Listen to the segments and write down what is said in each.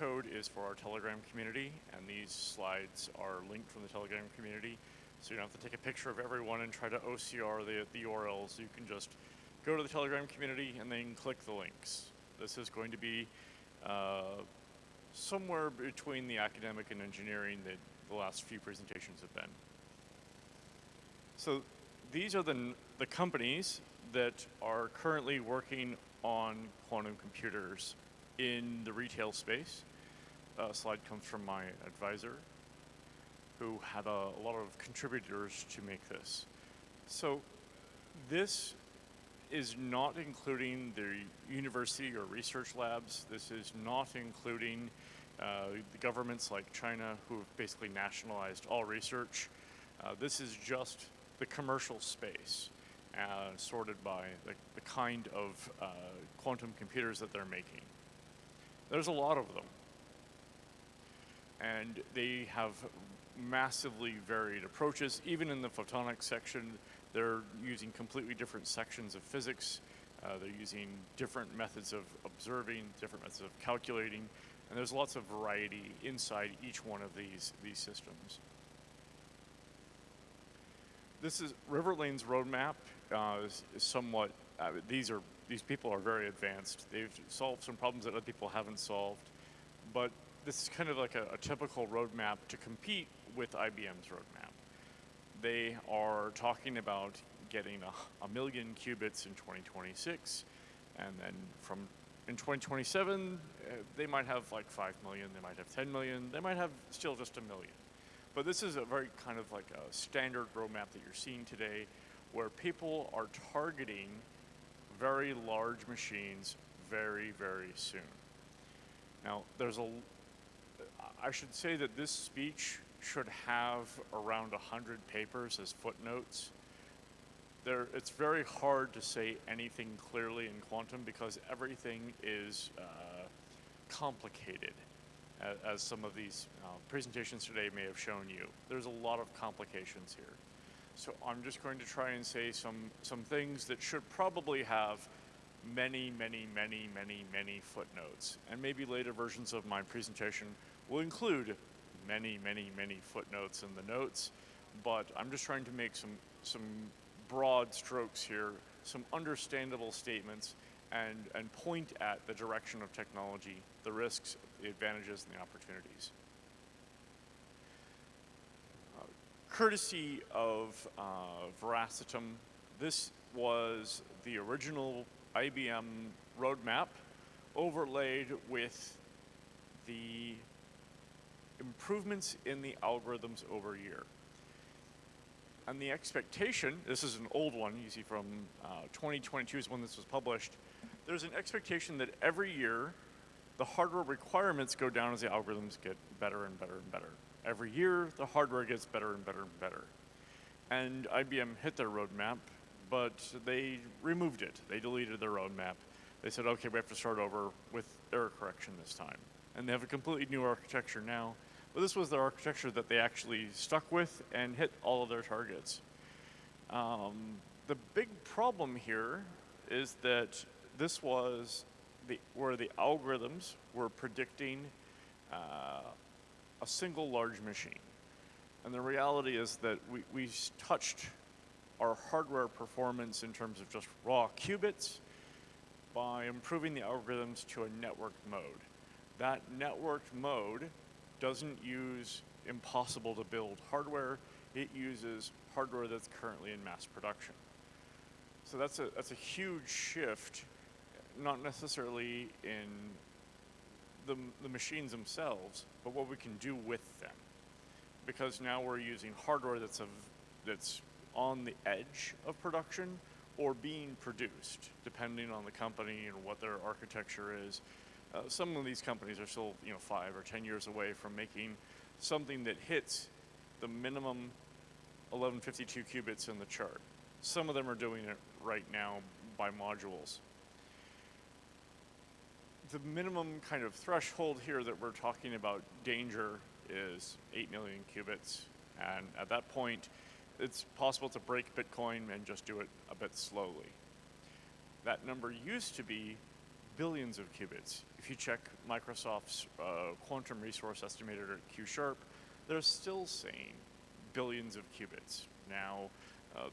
code is for our Telegram community, and these slides are linked from the Telegram community. So you don't have to take a picture of everyone and try to OCR the URLs. You can just go to the Telegram community and then click the links. This is going to be somewhere between the academic and engineering that the last few presentations have been. So these are the companies that are currently working on quantum computers in the retail space. Slide comes from my advisor, who had a lot of contributors to make this. So this is not including the university or research labs. This is not including the governments like China, who have basically nationalized all research. This is just the commercial space, sorted by the kind of quantum computers that they're making. There's a lot of them. And they have massively varied approaches. Even in the photonics section, they're using completely different sections of physics. They're using different methods of observing, different methods of calculating, and there's lots of variety inside each one of these systems. This is Riverlane's roadmap. Is somewhat, these people are very advanced. They've solved some problems that other people haven't solved, but this is kind of like a typical roadmap to compete with IBM's roadmap. They are talking about getting a million qubits in 2026, and then in 2027, they might have like 5 million, they might have 10 million, they might have still just a million. But this is a very kind of like a standard roadmap that you're seeing today, where people are targeting very large machines very, very soon. Now, I should say that this speech should have around 100 papers as footnotes. It's very hard to say anything clearly in quantum because everything is complicated, as some of these presentations today may have shown you. There's a lot of complications here. So I'm just going to try and say some things that should probably have many, many, many, many, many footnotes. And maybe later versions of my presentation will include many, many, many footnotes in the notes, but I'm just trying to make some broad strokes here, some understandable statements, and point at the direction of technology, the risks, the advantages, and the opportunities. Courtesy of Veracitum, this was the original IBM roadmap overlaid with the improvements in the algorithms over year. And the expectation, this is an old one, you see from 2022 is when this was published, there's an expectation that every year the hardware requirements go down as the algorithms get better and better and better. Every year the hardware gets better and better and better. And IBM hit their roadmap, but they removed it. They deleted their roadmap. They said, okay, we have to start over with error correction this time. And they have a completely new architecture now. But this was the architecture that they actually stuck with and hit all of their targets. The big problem here is that this was where the algorithms were predicting a single large machine. And the reality is that we touched our hardware performance in terms of just raw qubits by improving the algorithms to a networked mode. That networked mode doesn't use impossible to build hardware. It uses hardware that's currently in mass production. So that's a huge shift, not necessarily in the machines themselves, but what we can do with them. Because now we're using hardware that's on the edge of production or being produced, depending on the company and what their architecture is. Some of these companies are still 5 or 10 years away from making something that hits the minimum 1152 qubits in the chart. Some of them are doing it right now by modules. The minimum kind of threshold here that we're talking about danger is 8 million qubits. And at that point, it's possible to break Bitcoin and just do it a bit slowly. That number used to be billions of qubits. If you check Microsoft's quantum resource estimator at Q#, they're still saying billions of qubits. Now,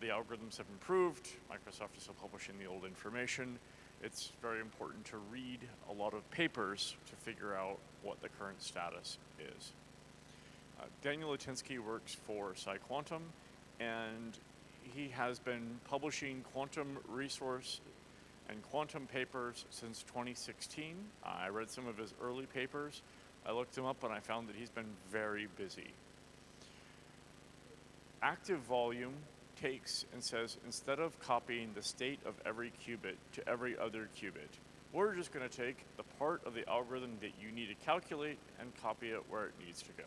the algorithms have improved. Microsoft is still publishing the old information. It's very important to read a lot of papers to figure out what the current status is. Daniel Litinsky works for PsiQuantum, and he has been publishing quantum resource and quantum papers since 2016. I read some of his early papers. I looked him up and I found that he's been very busy. Active volume takes and says, instead of copying the state of every qubit to every other qubit, we're just going to take the part of the algorithm that you need to calculate and copy it where it needs to go,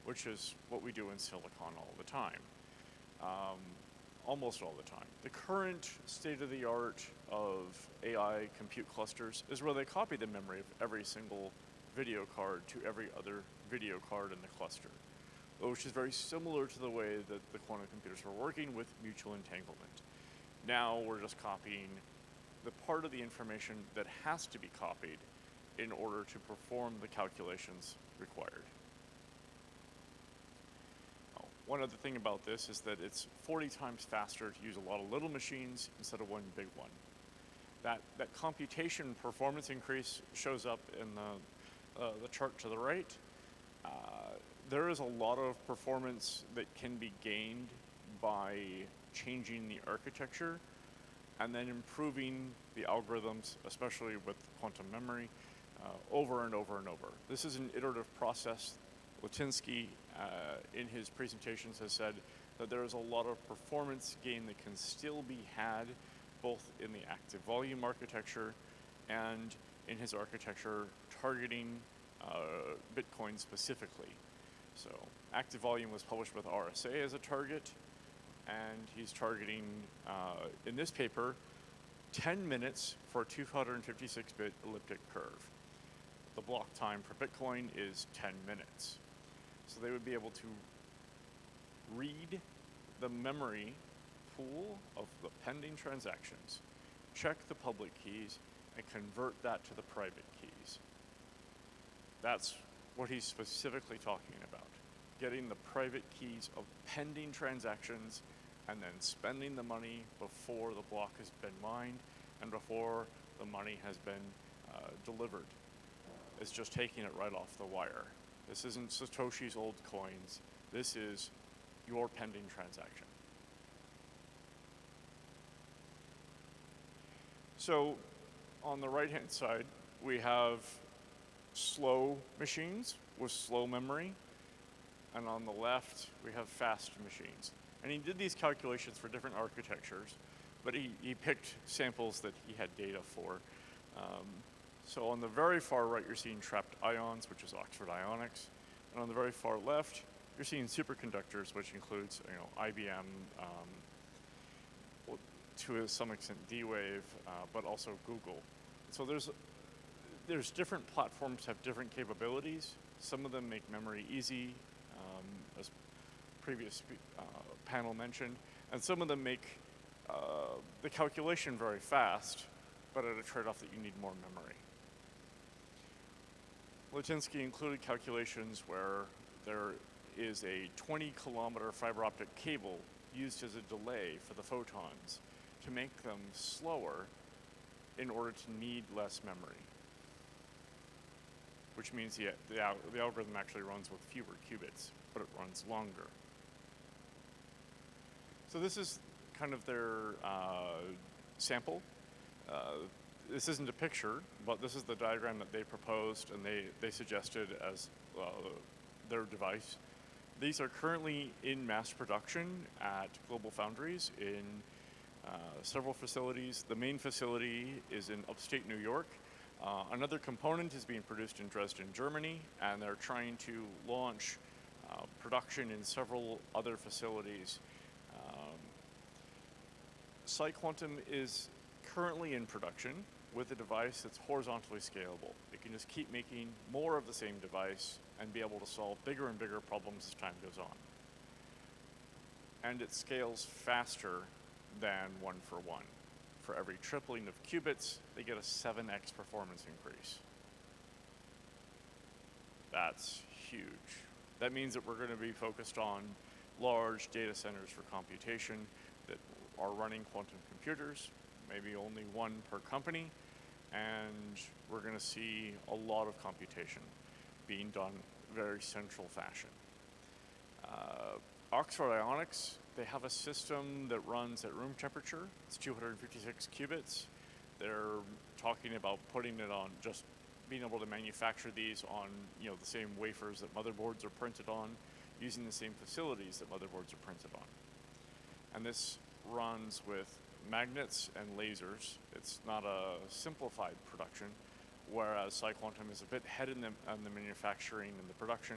which is what we do in silicon all the time. Almost all the time. The current state-of-the-art of AI compute clusters is where they copy the memory of every single video card to every other video card in the cluster, which is very similar to the way that the quantum computers were working with mutual entanglement. Now we're just copying the part of the information that has to be copied in order to perform the calculations required. One other thing about this is that it's 40 times faster to use a lot of little machines instead of one big one. That computation performance increase shows up in the chart to the right. There is a lot of performance that can be gained by changing the architecture and then improving the algorithms, especially with quantum memory, over and over and over. This is an iterative process. Litinsky, in his presentations, has said that there is a lot of performance gain that can still be had both in the active volume architecture and in his architecture targeting Bitcoin specifically. So active volume was published with RSA as a target, and he's targeting, in this paper, 10 minutes for a 256-bit elliptic curve. The block time for Bitcoin is 10 minutes. So they would be able to read the memory pool of the pending transactions, check the public keys, and convert that to the private keys. That's what he's specifically talking about, getting the private keys of pending transactions and then spending the money before the block has been mined and before the money has been delivered. It's just taking it right off the wire. This isn't Satoshi's old coins. This is your pending transaction. So on the right-hand side, we have slow machines with slow memory. And on the left, we have fast machines. And he did these calculations for different architectures, but he picked samples that he had data for. So on the very far right, you're seeing trapped ions, which is Oxford Ionics. And on the very far left, you're seeing superconductors, which includes IBM, to some extent D-Wave, but also Google. So there's different platforms have different capabilities. Some of them make memory easy, as previous panel mentioned, and some of them make the calculation very fast, but at a trade-off that you need more memory. Litinsky included calculations where there is a 20-kilometer fiber optic cable used as a delay for the photons to make them slower in order to need less memory, which means the algorithm actually runs with fewer qubits, but it runs longer. So this is kind of their sample. This isn't a picture, but this is the diagram that they proposed and they suggested as their device. These are currently in mass production at Global Foundries in several facilities. The main facility is in upstate New York. Another component is being produced in Dresden, Germany, and they're trying to launch production in several other facilities. PsiQuantum is currently in production with a device that's horizontally scalable. It can just keep making more of the same device and be able to solve bigger and bigger problems as time goes on. And it scales faster than 1-for-1. for every tripling of qubits, they get a 7x performance increase. That's huge. That means that we're going to be focused on large data centers for computation that are running quantum computers, maybe only one per company, and we're going to see a lot of computation being done in very central fashion. Oxford Ionics, they have a system that runs at room temperature. It's 256 qubits. They're talking about putting it on, just being able to manufacture these on, the same wafers that motherboards are printed on, using the same facilities that motherboards are printed on. And this runs with magnets and lasers. It's not a simplified production, whereas PsiQuantum is a bit ahead in the manufacturing and the production.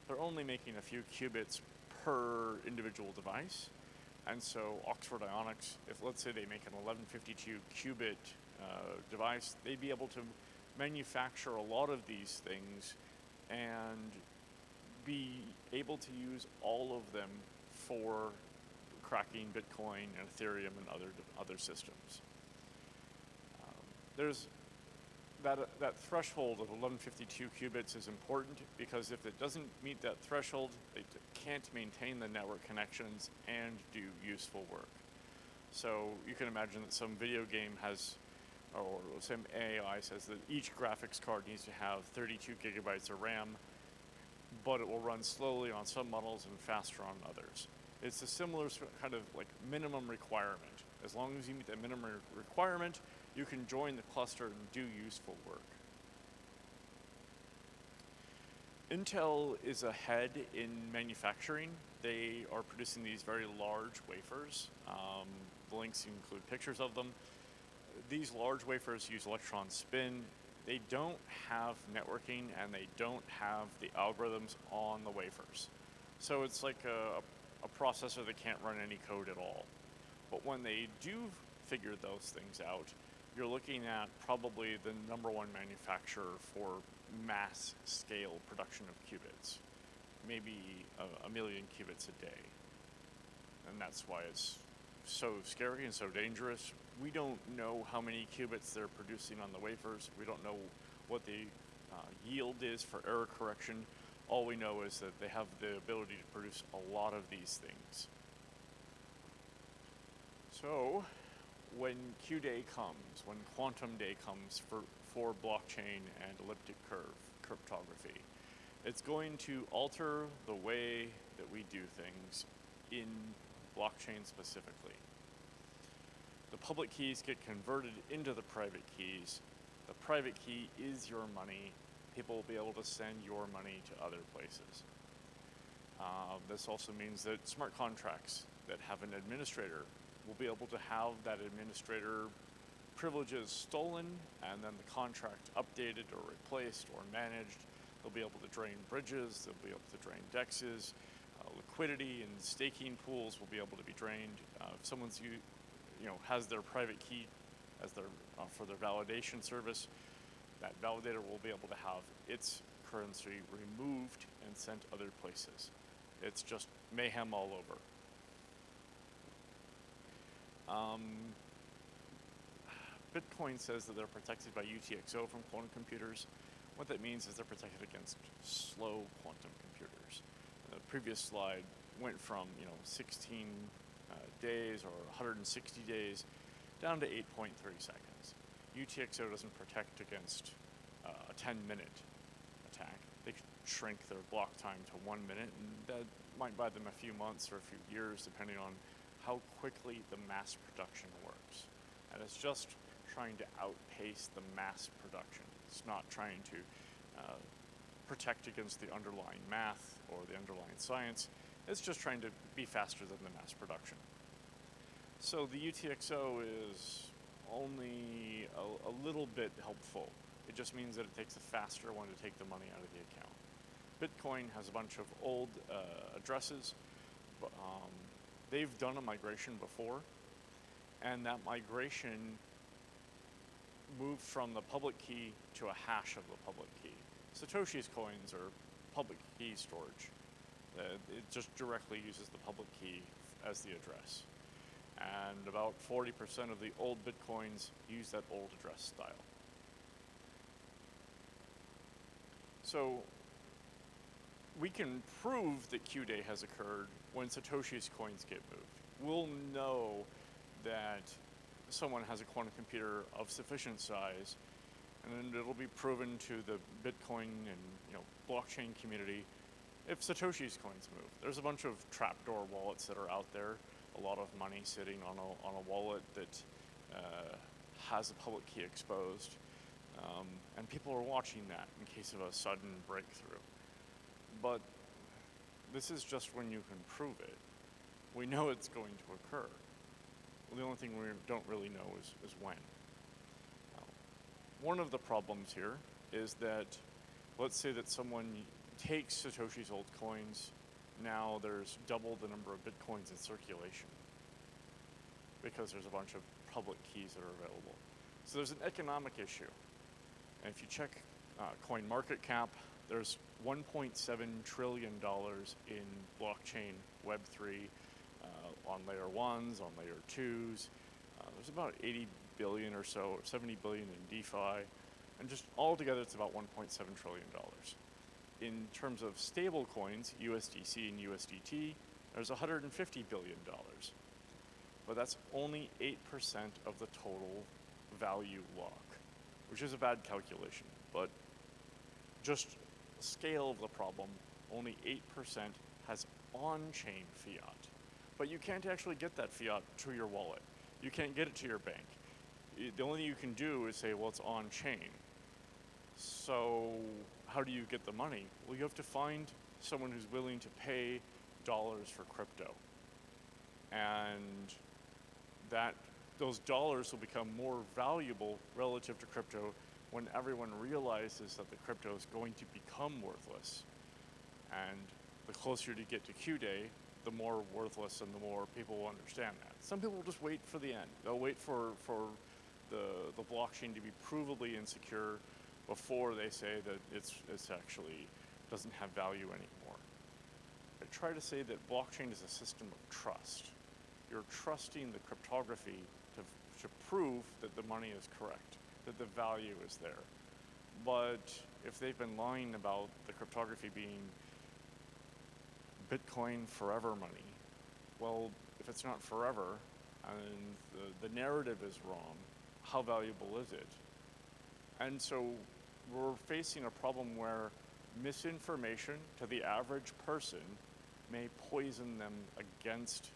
They're only making a few qubits per individual device. And so Oxford Ionics, if let's say they make an 1152 qubit device, they'd be able to manufacture a lot of these things and be able to use all of them for cracking Bitcoin and Ethereum and other systems. There's that threshold of 1152 qubits is important, because if it doesn't meet that threshold, they can't maintain the network connections and do useful work. So you can imagine that some video game has, or some AI says that each graphics card needs to have 32 gigabytes of RAM, but it will run slowly on some models and faster on others. It's a similar kind of like minimum requirement. As long as you meet that minimum requirement, you can join the cluster and do useful work. Intel is ahead in manufacturing. They are producing these very large wafers. The links include pictures of them. These large wafers use electron spin. They don't have networking, and they don't have the algorithms on the wafers. So it's like a processor that can't run any code at all. But when they do figure those things out, you're looking at probably the #1 manufacturer for mass scale production of qubits, maybe a million qubits a day. And that's why it's so scary and so dangerous. We don't know how many qubits they're producing on the wafers. We don't know what the yield is for error correction. All we know is that they have the ability to produce a lot of these things. So when Q-Day comes, when quantum day comes for blockchain and elliptic curve cryptography, it's going to alter the way that we do things in blockchain specifically. The public keys get converted into the private keys. The private key is your money. People will be able to send your money to other places. This also means that smart contracts that have an administrator will be able to have that administrator privileges stolen, and then the contract updated or replaced or managed. They'll be able to drain bridges, they'll be able to drain dexes, liquidity and staking pools will be able to be drained. If someone's has their private key as their for their validation service, that validator will be able to have its currency removed and sent other places. It's just mayhem all over. Bitcoin says that they're protected by UTXO from quantum computers. What that means is they're protected against slow quantum computers. The previous slide went from 16 days or 160 days down to 8.3 seconds. UTXO doesn't protect against a 10-minute attack. They could shrink their block time to 1 minute, and that might buy them a few months or a few years, depending on how quickly the mass production works. And it's just trying to outpace the mass production. It's not trying to protect against the underlying math or the underlying science. It's just trying to be faster than the mass production. So the UTXO is only a little bit helpful. It just means that it takes a faster one to take the money out of the account. Bitcoin has a bunch of old addresses. But, they've done a migration before, and that migration moved from the public key to a hash of the public key. Satoshi's coins are public key storage. It just directly uses the public key as the address. and about 40% of the old Bitcoins use that old address style. So we can prove that Q-Day has occurred when Satoshi's coins get moved. We'll know that someone has a quantum computer of sufficient size, and then it'll be proven to the Bitcoin and blockchain community if Satoshi's coins move. There's a bunch of trapdoor wallets that are out there, a lot of money sitting on a wallet that has a public key exposed, and people are watching that in case of a sudden breakthrough. But this is just when you can prove it. We know it's going to occur. Well, the only thing we don't really know is when. One of the problems here is that, let's say that someone takes Satoshi's old coins, now there's double the number of Bitcoins in circulation because there's a bunch of public keys that are available. So there's an economic issue. And if you check CoinMarketCap, there's $1.7 trillion in blockchain Web3 on layer 1s, on layer 2s. There's about 80 billion or so, or 70 billion in DeFi, and just altogether it's about $1.7 trillion. In terms of stable coins, USDC and USDT, there's $150 billion. But that's only 8% of the total value lock, which is a bad calculation, but just the scale of the problem, only 8% has on-chain fiat. But you can't actually get that fiat to your wallet. You can't get it to your bank. The only thing you can do is say, well, it's on-chain. So how do you get the money? Well, you have to find someone who's willing to pay dollars for crypto. And those dollars will become more valuable relative to crypto when everyone realizes that the crypto is going to become worthless. And the closer you get to Q-Day, the more worthless and the more people will understand that. Some people will just wait for the end. They'll wait for the blockchain to be provably insecure before they say that it's actually doesn't have value anymore. I try to say that blockchain is a system of trust. You're trusting the cryptography to prove that the money is correct, that the value is there. But if they've been lying about the cryptography being Bitcoin forever money, well, if it's not forever and the narrative is wrong, how valuable is it? And so we're facing a problem where misinformation to the average person may poison them against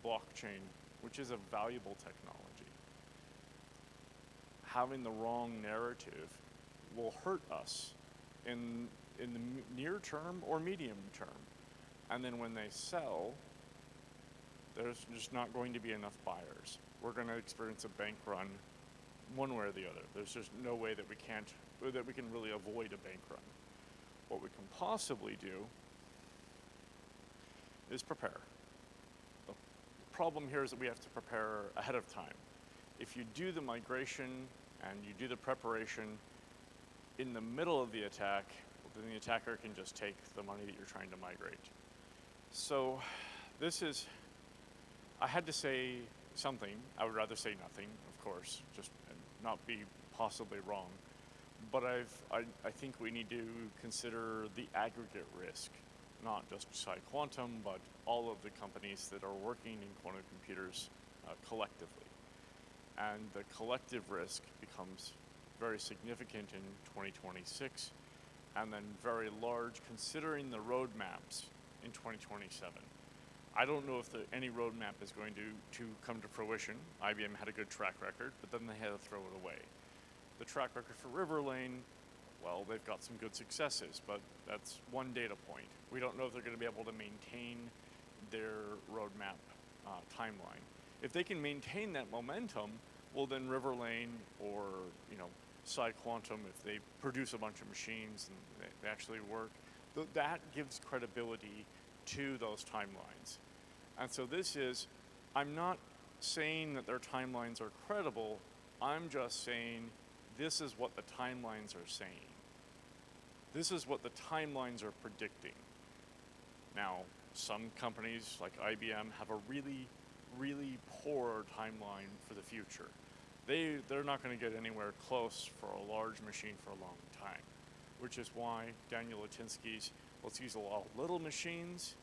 blockchain, which is a valuable technology. Having the wrong narrative will hurt us in the near term or medium term. And then when they sell, there's just not going to be enough buyers. We're going to experience a bank run one way or the other. There's just no way that we can really avoid a bank run. What we can possibly do is prepare. The problem here is that we have to prepare ahead of time. If you do the migration and you do the preparation in the middle of the attack, then the attacker can just take the money that you're trying to migrate. So I had to say something. I would rather say nothing, of course, just not be possibly wrong. But I think we need to consider the aggregate risk, not just PsiQuantum, but all of the companies that are working in quantum computers collectively. And the collective risk becomes very significant in 2026, and then very large considering the roadmaps in 2027. I don't know if any roadmap is going to come to fruition. IBM had a good track record, but then they had to throw it away. The track record for Riverlane, well, they've got some good successes, but that's one data point. We don't know if they're going to be able to maintain their roadmap timeline. If they can maintain that momentum, well, then Riverlane or PsiQuantum, if they produce a bunch of machines and they actually work, that gives credibility to those timelines. And so I'm not saying that their timelines are credible, I'm just saying this is what the timelines are saying. This is what the timelines are predicting. Now, some companies like IBM have a really, really poor timeline for the future. They're not going to get anywhere close for a large machine for a long time, which is why Daniel Litinsky's let's use a lot of little machines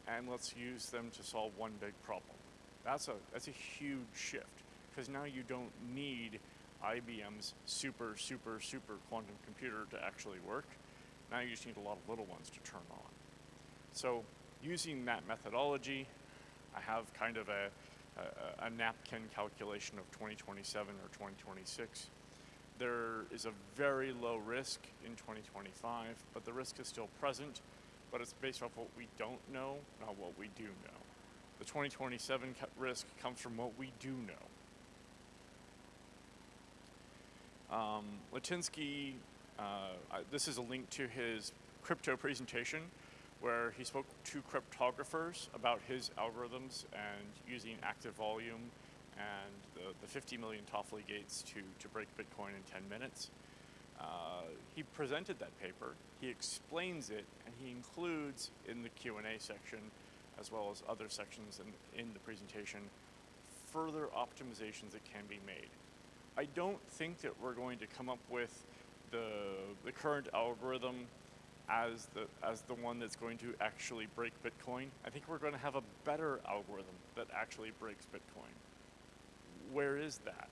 and let's use them to solve one big problem. That's a huge shift, because now you don't need IBM's super quantum computer to actually work. Now you just need a lot of little ones to turn on. So using that methodology, I have kind of a napkin calculation of 2027 or 2026. There is a very low risk in 2025, but the risk is still present, but it's based off what we don't know, not what we do know. The 2027 risk comes from what we do know. Litinsky, this is a link to his crypto presentation where he spoke to cryptographers about his algorithms and using active volume and the 50 million Toffoli gates to break Bitcoin in 10 minutes. He presented that paper, he explains it, and he includes in the Q&A section, as well as other sections in the presentation, further optimizations that can be made. I don't think that we're going to come up with the current algorithm as the one that's going to actually break Bitcoin. I think we're going to have a better algorithm that actually breaks Bitcoin. Where is that?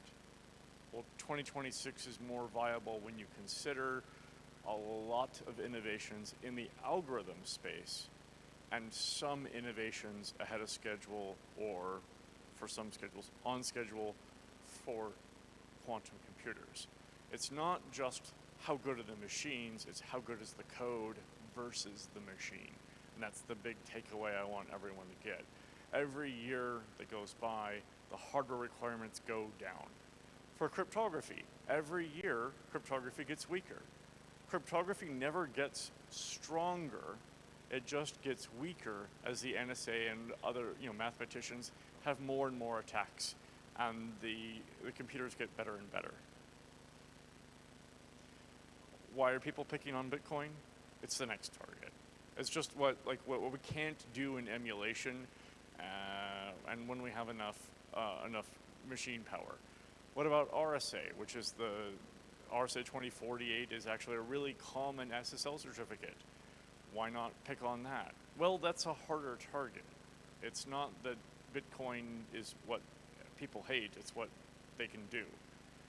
Well, 2026 is more viable when you consider a lot of innovations in the algorithm space and some innovations ahead of schedule, or for some schedules on schedule for quantum computers. It's not just how good are the machines, it's how good is the code versus the machine. And that's the big takeaway I want everyone to get. Every year that goes by, the hardware requirements go down. For cryptography, every year, cryptography gets weaker. Cryptography never gets stronger, it just gets weaker as the NSA and other mathematicians have more and more attacks, and the computers get better and better. Why are people picking on Bitcoin? It's the next target. It's just what we can't do in emulation, and when we have enough machine power. What about RSA, which is the RSA 2048 is actually a really common SSL certificate. Why not pick on that? Well, that's a harder target. It's not that Bitcoin is what people hate, it's what they can do.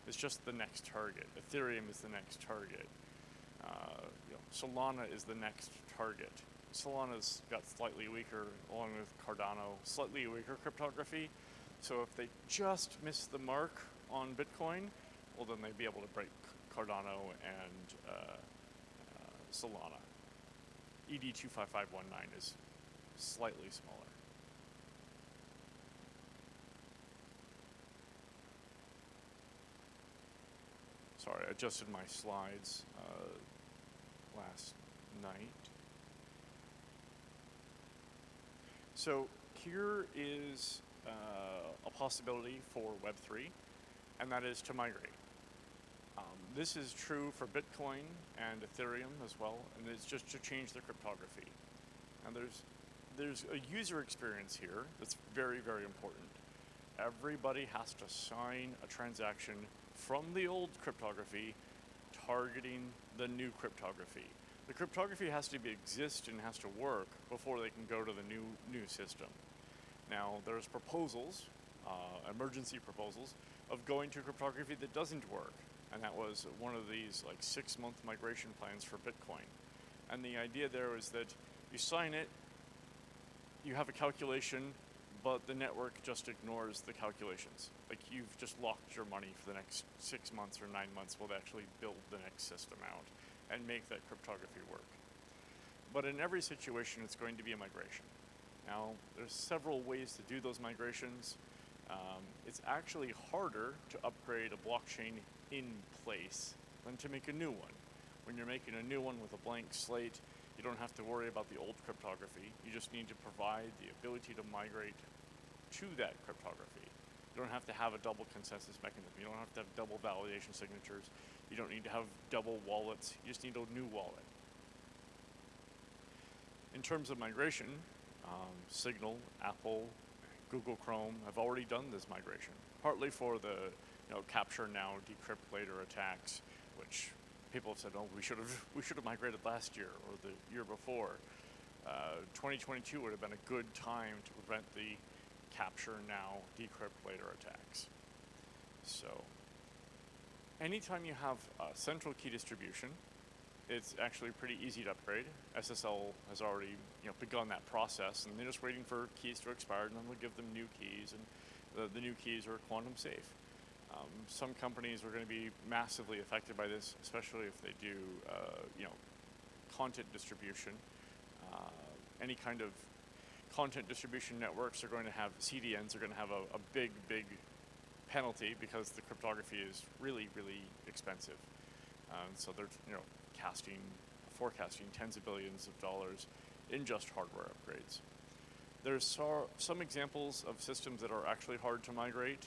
It's just the next target. Ethereum is the next target. Solana is the next target. Solana's got slightly weaker, along with Cardano, slightly weaker cryptography. So if they just miss the mark on Bitcoin, well, then they'd be able to break Cardano and Solana. ED25519 is slightly smaller. Sorry, I adjusted my slides last night. So here is a possibility for Web3, and that is to migrate. This is true for Bitcoin and Ethereum as well, and it's just to change the cryptography. And there's a user experience here that's very, very important. Everybody has to sign a transaction from the old cryptography targeting the new cryptography. The cryptography has to exist and has to work before they can go to the new system. Now, there's proposals, emergency proposals, of going to cryptography that doesn't work. And that was one of these 6-month migration plans for Bitcoin. And the idea there is that you sign it, you have a calculation, but the network just ignores the calculations. You've just locked your money for the next 6 months or 9 months while they actually build the next system out and make that cryptography work. But in every situation, it's going to be a migration. Now, there's several ways to do those migrations. It's actually harder to upgrade a blockchain in place than to make a new one. When you're making a new one with a blank slate, you don't have to worry about the old cryptography. You just need to provide the ability to migrate to that cryptography. You don't have to have a double consensus mechanism. You don't have to have double validation signatures. You don't need to have double wallets. You just need a new wallet. In terms of migration, Signal, Apple, Google Chrome have already done this migration, partly for the capture now, decrypt later attacks, which people have said, oh, we should have migrated last year or the year before. 2022 would have been a good time to prevent the capture now, decrypt later attacks. So anytime you have a central key distribution, it's actually pretty easy to upgrade. SSL has already begun that process, and they're just waiting for keys to expire, and then we'll give them new keys, and the new keys are quantum safe. Some companies are going to be massively affected by this, especially if they do content distribution. Any kind of content distribution networks are going to have, CDNs are going to have a big penalty because the cryptography is really expensive. So they're forecasting tens of billions of dollars in just hardware upgrades. There's some examples of systems that are actually hard to migrate.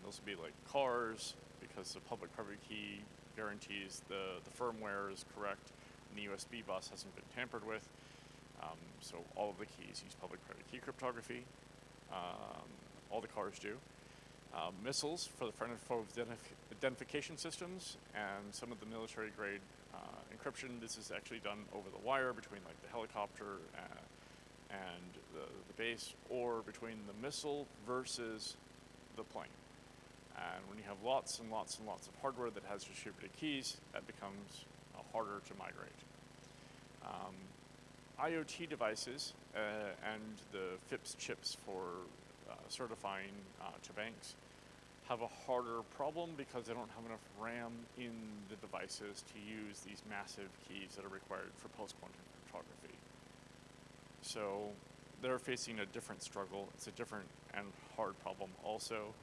Those would be like cars, because the public-private key guarantees the firmware is correct and the USB bus hasn't been tampered with. So all of the keys use public-private key cryptography. All the cars do. Missiles for the front-end identification systems, and some of the military-grade encryption. This is actually done over the wire between like the helicopter and the base, or between the missile versus the plane. And when you have lots and lots of hardware that has distributed keys, that becomes harder to migrate. IoT devices and the FIPS chips for certifying to banks have a harder problem because they don't have enough RAM in the devices to use these massive keys that are required for post-quantum cryptography. So they're facing a different struggle. It's a different and hard problem also.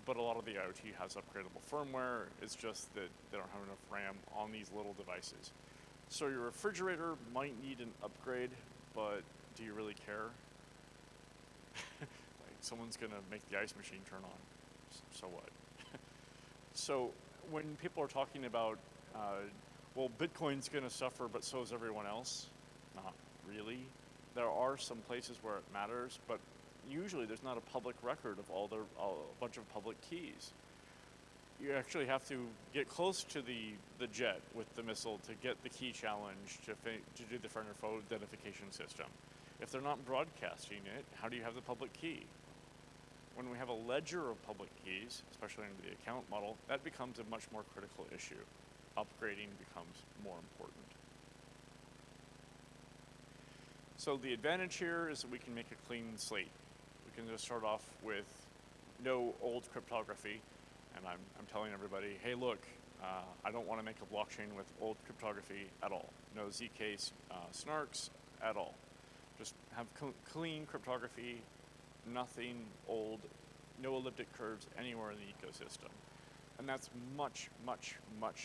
But a lot of the IoT has upgradable firmware. It's just that they don't have enough RAM on these little devices. So your refrigerator might need an upgrade, but do you really care? Like someone's gonna make the ice machine turn on, so what? So when people are talking about, well, Bitcoin's gonna suffer, but so is everyone else, not really. There are some places where it matters, but usually there's not a public record of a bunch of public keys. You actually have to get close to the jet with the missile to get the key challenge to do the front-end forward identification system. If they're not broadcasting it, how do you have the public key? When we have a ledger of public keys, especially under the account model, that becomes a much more critical issue. Upgrading becomes more important. So the advantage here is that we can make a clean slate. We can just start off with no old cryptography. And I'm telling everybody, hey, look, I don't want to make a blockchain with old cryptography at all. No ZK snarks at all. Just have clean cryptography, nothing old, no elliptic curves anywhere in the ecosystem. And that's much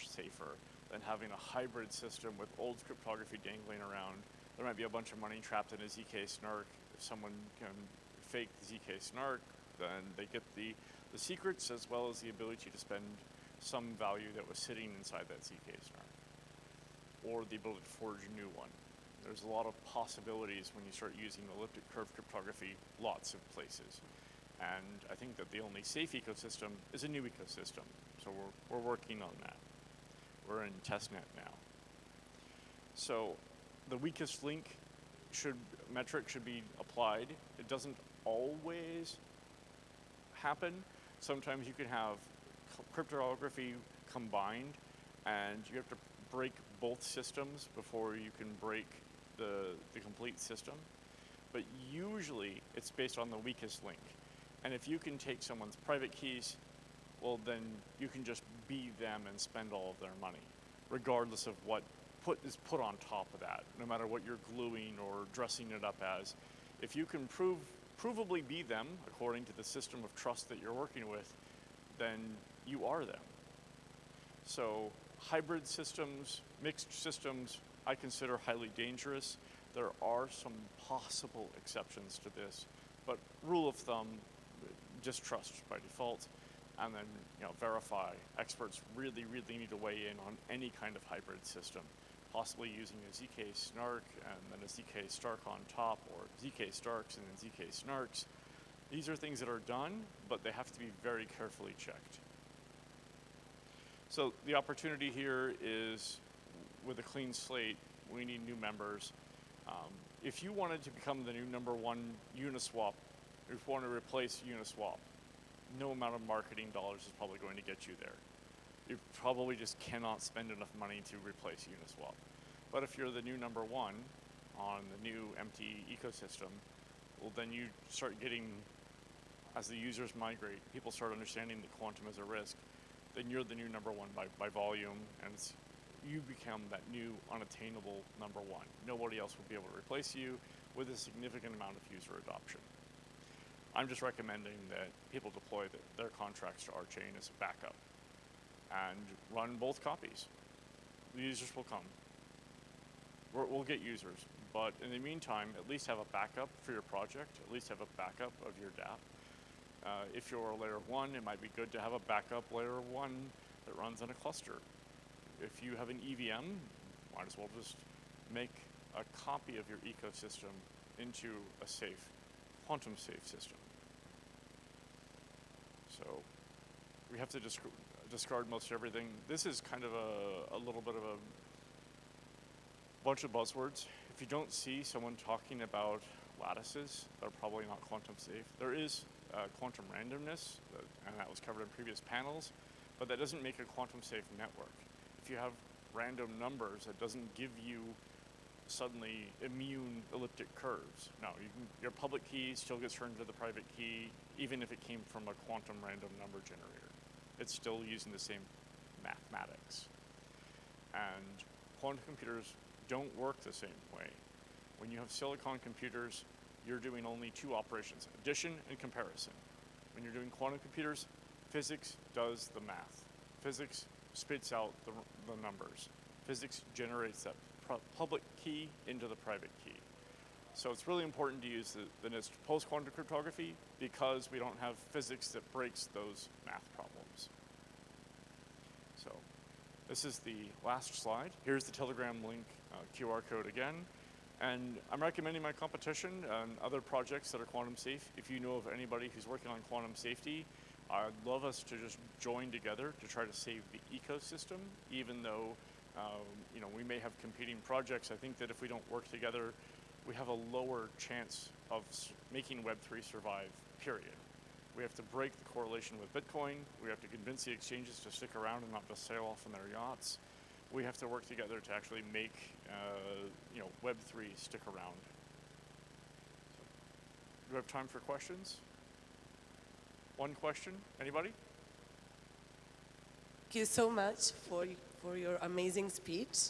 safer than having a hybrid system with old cryptography dangling around. There might be a bunch of money trapped in a ZK snark. If someone can fake the ZK snark, then they get the secrets as well as the ability to spend some value that was sitting inside that ZK snark, or the ability to forge a new one. There's a lot of possibilities when you start using elliptic curve cryptography, lots of places. And I think that the only safe ecosystem is a new ecosystem. So we're working on that. We're in testnet now. So the weakest link metric should be applied. It doesn't always happen. Sometimes you can have cryptography combined, and you have to break both systems before you can break the complete system. But usually it's based on the weakest link. And if you can take someone's private keys, well, then you can just be them and spend all of their money, regardless of what is put on top of that, no matter what you're gluing or dressing it up as. If you can provably be them according to the system of trust that you're working with, then you are them. So hybrid systems, mixed systems, I consider highly dangerous. There are some possible exceptions to this, but rule of thumb, distrust by default, and then verify. Experts really need to weigh in on any kind of hybrid system, possibly using a ZK snark and then a ZK stark on top, or ZK starks and then ZK snarks. These are things that are done, but they have to be very carefully checked. So the opportunity here is, with a clean slate, we need new members. If you wanted to become the new #1 Uniswap, if you want to replace Uniswap, no amount of marketing dollars is probably going to get you there. You probably just cannot spend enough money to replace Uniswap. But if you're the new #1 on the new empty ecosystem, well, then you start getting, as the users migrate, people start understanding that quantum is a risk, then you're the new #1 by volume, and you become that new unattainable #1. Nobody else will be able to replace you with a significant amount of user adoption. I'm just recommending that people deploy their contracts to our chain as a backup and run both copies. The users will come. We'll get users, but in the meantime, at least have a backup for your project, at least have a backup of your dApp. If you're a layer 1, it might be good to have a backup layer 1 that runs on a cluster. If you have an EVM, might as well just make a copy of your ecosystem into a safe, quantum safe system. So we have to discard most everything. This is kind of a little bit of a bunch of buzzwords. If you don't see someone talking about lattices, they're probably not quantum safe. There is quantum randomness, and that was covered in previous panels, but that doesn't make a quantum safe network. If you have random numbers, that doesn't give you suddenly immune elliptic curves. No, your public key still gets turned to the private key, even if it came from a quantum random number generator. It's still using the same mathematics. And quantum computers don't work the same way. When you have silicon computers, you're doing only 2 operations, addition and comparison. When you're doing quantum computers, physics does the math. Physics spits out the numbers. Physics generates that public key into the private key. So it's really important to use the NIST post-quantum cryptography because we don't have physics that breaks those math problems. So this is the last slide. Here's the Telegram link, QR code again. And I'm recommending my competition and other projects that are quantum safe. If you know of anybody who's working on quantum safety, I'd love us to just join together to try to save the ecosystem, even though we may have competing projects. I think that if we don't work together, we have a lower chance of making Web3 survive, period. We have to break the correlation with Bitcoin. We have to convince the exchanges to stick around and not just sail off on their yachts. We have to work together to actually make Web3 stick around. So, do we have time for questions? One question, anybody? Thank you so much for your amazing speech.